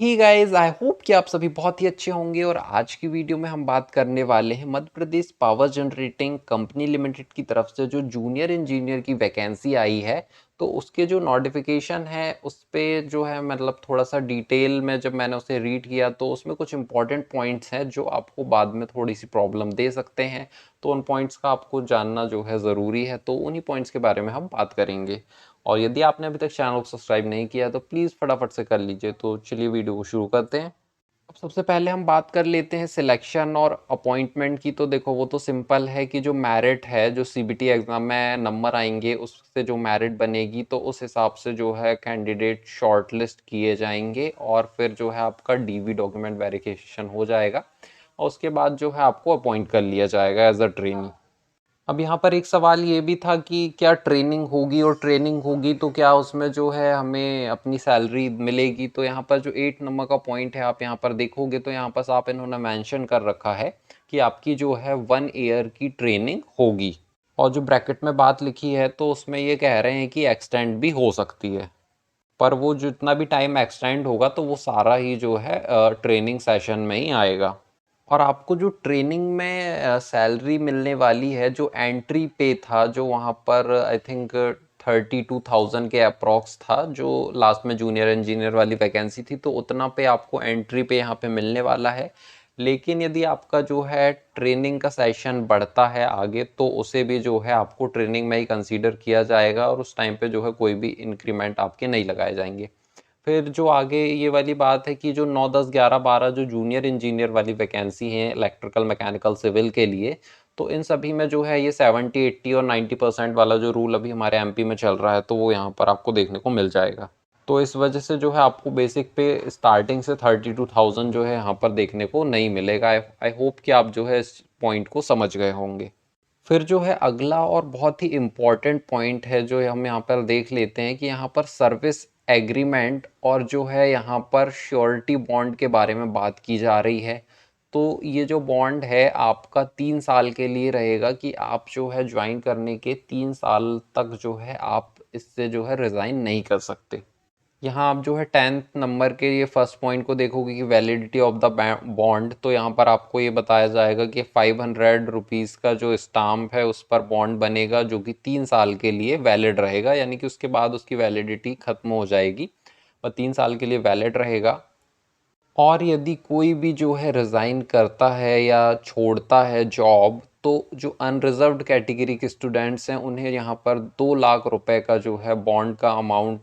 He guys, I hope कि आप सभी बहुत ही अच्छे होंगे। और आज की वीडियो में हम बात करने वाले हैं Madhya Pradesh power generating company limited की तरफ से जो जूनियर इंजीनियर की वैकेंसी आई है, तो उसके जो नोटिफिकेशन है उस पे जो है मतलब थोड़ा सा डिटेल में जब मैंने उसे रीड किया तो उसमें कुछ इंपॉर्टेंट पॉइंट्स हैं जो आपको बाद में थोड़ी सी प्रॉब्लम दे सकते हैं। तो उन पॉइंट्स का आपको जानना जो है ज़रूरी है, तो उन्हीं पॉइंट्स के बारे में हम बात करेंगे। और यदि आपने अभी तक चैनल को सब्सक्राइब नहीं किया तो प्लीज़ फटाफट से कर लीजिए। तो चलिए वीडियो को शुरू करते हैं। अब सबसे पहले हम बात कर लेते हैं सिलेक्शन और अपॉइंटमेंट की। तो देखो, वो तो सिंपल है कि जो मेरिट है, जो सीबीटी एग्ज़ाम में नंबर आएंगे उससे जो मेरिट बनेगी तो उस हिसाब से जो है कैंडिडेट शॉर्टलिस्ट किए जाएंगे और फिर जो है आपका डीवी डॉक्यूमेंट वेरिफिकेशन हो जाएगा और उसके बाद जो है आपको अपॉइंट कर लिया जाएगा एज अ ट्रेनी। अब यहाँ पर एक सवाल ये भी था कि क्या ट्रेनिंग होगी, और ट्रेनिंग होगी तो क्या उसमें जो है हमें अपनी सैलरी मिलेगी। तो यहाँ पर जो 8 नंबर का पॉइंट है, आप यहाँ पर देखोगे तो यहाँ पर आप इन्होंने मेंशन कर रखा है कि आपकी जो है 1 ईयर की ट्रेनिंग होगी। और जो ब्रैकेट में बात लिखी है तो उसमें ये कह रहे हैं कि एक्सटेंड भी हो सकती है, पर वो जितना भी टाइम एक्सटेंड होगा तो वो सारा ही जो है ट्रेनिंग सेशन में ही आएगा। और आपको जो ट्रेनिंग में सैलरी मिलने वाली है, जो एंट्री पे था जो वहाँ पर आई थिंक 32,000 के अप्रॉक्स था, जो लास्ट में जूनियर इंजीनियर वाली वैकेंसी थी, तो उतना पे आपको एंट्री पे यहाँ पे मिलने वाला है। लेकिन यदि आपका जो है ट्रेनिंग का सेशन बढ़ता है आगे तो उसे भी जो है आपको ट्रेनिंग में ही कंसीडर किया जाएगा और उस टाइम पे जो है कोई भी इंक्रीमेंट आपके नहीं लगाए जाएंगे। फिर जो आगे ये वाली बात है कि जो 9 10 11 12 जो जूनियर इंजीनियर वाली वैकेंसी हैं इलेक्ट्रिकल मैकेनिकल सिविल के लिए, तो इन सभी में जो है ये 70 80 और 90% वाला जो रूल अभी हमारे एमपी में चल रहा है तो वो यहाँ पर आपको देखने को मिल जाएगा। तो इस वजह से जो है आपको बेसिक पे स्टार्टिंग से 32,000 जो है यहाँ पर देखने को नहीं मिलेगा। आई होप कि आप जो है इस पॉइंट को समझ गए होंगे। फिर जो है अगला और बहुत ही इम्पॉर्टेंट पॉइंट है जो हम यहाँ पर देख लेते हैं कि यहाँ पर सर्विस एग्रीमेंट और जो है यहाँ पर श्योरिटी बॉन्ड के बारे में बात की जा रही है। तो ये जो बॉन्ड है आपका 3 साल के लिए रहेगा कि आप जो है ज्वाइन करने के 3 साल तक जो है आप इससे जो है रिज़ाइन नहीं कर सकते। यहाँ आप जो है 10th नंबर के ये फर्स्ट पॉइंट को देखोगे कि वैलिडिटी ऑफ द बॉन्ड, तो यहाँ पर आपको ये बताया जाएगा कि 500 रुपीज़ का जो स्टाम्प है उस पर बॉन्ड बनेगा जो कि 3 साल के लिए वैलिड रहेगा, यानी कि उसके बाद उसकी वैलिडिटी खत्म हो जाएगी और 3 साल के लिए वैलिड रहेगा। और यदि कोई भी जो है रिज़ाइन करता है या छोड़ता है जॉब, तो जो अनरिजर्व्ड कैटेगरी के स्टूडेंट्स हैं उन्हें यहाँ पर 2 लाख रुपए का जो है बॉन्ड का अमाउंट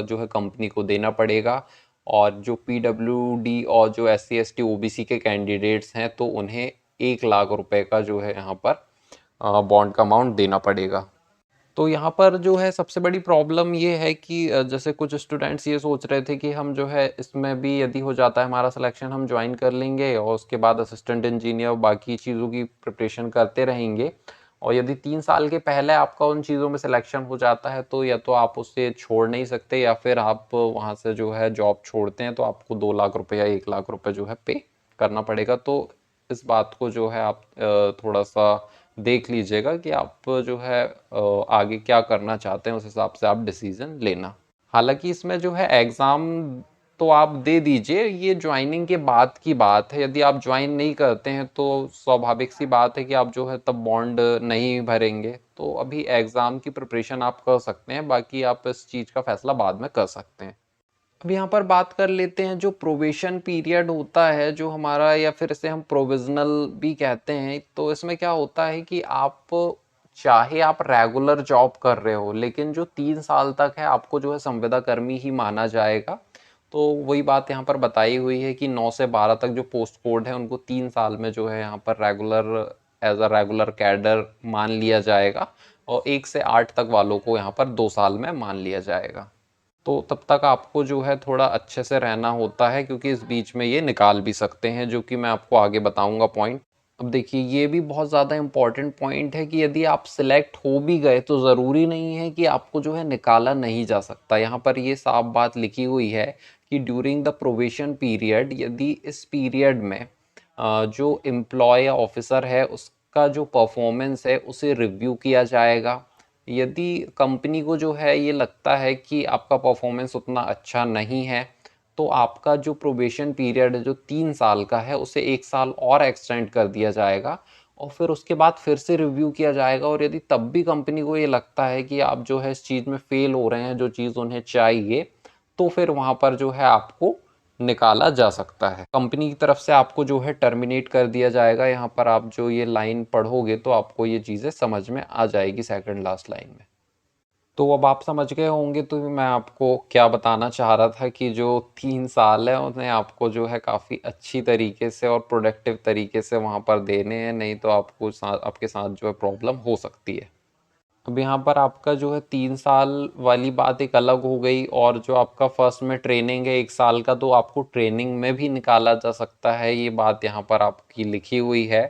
जो है कंपनी को देना पड़ेगा। और जो पीडब्ल्यूडी और जो एससी एसटी ओबीसी के कैंडिडेट्स हैं तो उन्हें 1 लाख रुपए का जो है यहाँ पर बॉन्ड का अमाउंट देना पड़ेगा। तो यहाँ पर जो है सबसे बड़ी प्रॉब्लम ये है कि जैसे कुछ स्टूडेंट्स ये सोच रहे थे कि हम जो है इसमें भी यदि हो जाता है हमारा सिलेक्शन हम ज्वाइन कर लेंगे और उसके बाद असिस्टेंट इंजीनियर और बाकी चीज़ों की प्रिपरेशन करते रहेंगे। और यदि 3 साल के पहले आपका उन चीज़ों में सिलेक्शन हो जाता है तो या तो आप उसे छोड़ नहीं सकते या फिर आप वहाँ से जो है जॉब छोड़ते हैं तो आपको 2 लाख रुपये या 1 लाख रुपये जो है पे करना पड़ेगा। तो इस बात को जो है आप थोड़ा सा देख लीजिएगा कि आप जो है आगे क्या करना चाहते हैं, उस हिसाब से आप डिसीजन लेना। हालांकि इसमें जो है एग्ज़ाम तो आप दे दीजिए, ये ज्वाइनिंग के बाद की बात है। यदि आप ज्वाइन नहीं करते हैं तो स्वाभाविक सी बात है कि आप जो है तब बॉन्ड नहीं भरेंगे। तो अभी एग्ज़ाम की प्रिपरेशन आप कर सकते हैं, बाकी आप इस चीज़ का फैसला बाद में कर सकते हैं। अब यहाँ पर बात कर लेते हैं जो प्रोबेशन पीरियड होता है जो हमारा, या फिर इसे हम प्रोविजनल भी कहते हैं। तो इसमें क्या होता है कि आप चाहे आप रेगुलर जॉब कर रहे हो लेकिन जो 3 साल तक है आपको जो है संविदा कर्मी ही माना जाएगा। तो वही बात यहाँ पर बताई हुई है कि 9 से 12 तक जो पोस्ट कोड है उनको 3 साल में जो है यहाँ पर regular as a regular cadre मान लिया जाएगा और 1 से 8 तक वालों को यहाँ पर 2 साल में मान लिया जाएगा। तो तब तक आपको जो है थोड़ा अच्छे से रहना होता है क्योंकि इस बीच में ये निकाल भी सकते हैं, जो कि मैं आपको आगे बताऊंगा पॉइंट। अब देखिए, ये भी बहुत ज़्यादा इम्पॉर्टेंट पॉइंट है कि यदि आप सिलेक्ट हो भी गए तो ज़रूरी नहीं है कि आपको जो है निकाला नहीं जा सकता। यहाँ पर ये साफ बात लिखी हुई है कि ड्यूरिंग द प्रोबेशन पीरियड, यदि इस पीरियड में जो एम्प्लॉय या ऑफिसर है उसका जो परफॉर्मेंस है उसे रिव्यू किया जाएगा। यदि कंपनी को जो है ये लगता है कि आपका परफॉर्मेंस उतना अच्छा नहीं है तो आपका जो प्रोबेशन पीरियड है जो 3 साल का है उसे 1 साल और एक्सटेंड कर दिया जाएगा और फिर उसके बाद फिर से रिव्यू किया जाएगा। और यदि तब भी कंपनी को ये लगता है कि आप जो है इस चीज़ में फेल हो रहे हैं जो चीज़ उन्हें चाहिए, तो फिर वहाँ पर जो है आपको निकाला जा सकता है। कंपनी की तरफ से आपको जो है टर्मिनेट कर दिया जाएगा। यहाँ पर आप जो ये लाइन पढ़ोगे तो आपको ये चीज़ें समझ में आ जाएगी सेकंड लास्ट लाइन में। तो अब आप समझ गए होंगे तो मैं आपको क्या बताना चाह रहा था कि जो 3 साल है उन्हें आपको जो है काफ़ी अच्छी तरीके से और प्रोडक्टिव तरीके से वहाँ पर देने हैं, नहीं तो आपके साथ जो है प्रॉब्लम हो सकती है। अब यहाँ पर आपका जो है 3 साल वाली बात एक अलग हो गई, और जो आपका फर्स्ट में ट्रेनिंग है 1 साल का, तो आपको ट्रेनिंग में भी निकाला जा सकता है। ये बात यहाँ पर आपकी लिखी हुई है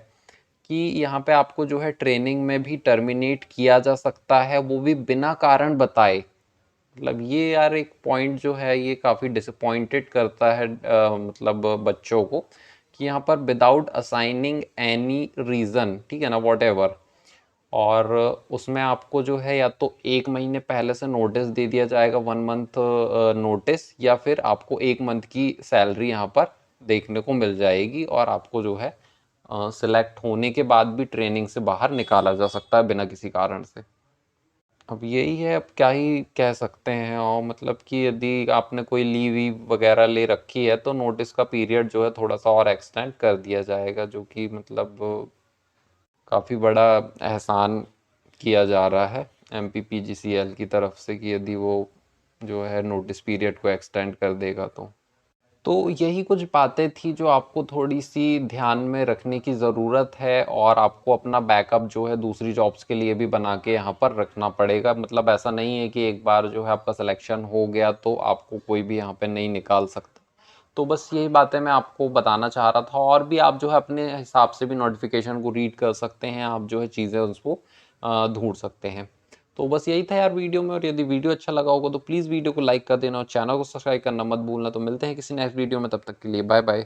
कि यहाँ पे आपको जो है ट्रेनिंग में भी टर्मिनेट किया जा सकता है, वो भी बिना कारण बताए। मतलब ये यार एक पॉइंट जो है ये काफ़ी डिसअपॉइंटेड करता है मतलब बच्चों को, कि यहाँ पर विदाउट असाइनिंग एनी रीज़न, ठीक है ना, वॉट एवर। और उसमें आपको जो है या तो 1 महीने पहले से नोटिस दे दिया जाएगा, 1 मंथ नोटिस, या फिर आपको 1 मंथ की सैलरी यहाँ पर देखने को मिल जाएगी, और आपको जो है सिलेक्ट होने के बाद भी ट्रेनिंग से बाहर निकाला जा सकता है बिना किसी कारण से। अब यही है, अब क्या ही कह सकते हैं। और मतलब कि यदि आपने कोई लीव वीव वगैरह ले रखी है तो नोटिस का पीरियड जो है थोड़ा सा और एक्सटेंड कर दिया जाएगा, जो कि मतलब काफ़ी बड़ा एहसान किया जा रहा है MPPGCL की तरफ से, कि यदि वो जो है नोटिस पीरियड को एक्सटेंड कर देगा तो यही कुछ बातें थी जो आपको थोड़ी सी ध्यान में रखने की ज़रूरत है, और आपको अपना बैकअप जो है दूसरी जॉब्स के लिए भी बना के यहाँ पर रखना पड़ेगा। मतलब ऐसा नहीं है कि एक बार जो है आपका सिलेक्शन हो गया तो आपको कोई भी यहाँ पे नहीं निकाल सकता। तो बस यही बातें मैं आपको बताना चाह रहा था, और भी आप जो है अपने हिसाब से भी नोटिफिकेशन को रीड कर सकते हैं, आप जो है चीज़ें उसको ढूंढ सकते हैं। तो बस यही था यार वीडियो में, और यदि वीडियो अच्छा लगा होगा तो प्लीज़ वीडियो को लाइक कर देना और चैनल को सब्सक्राइब करना मत भूलना। तो मिलते हैं किसी नेक्स्ट वीडियो में, तब तक के लिए बाय बाय।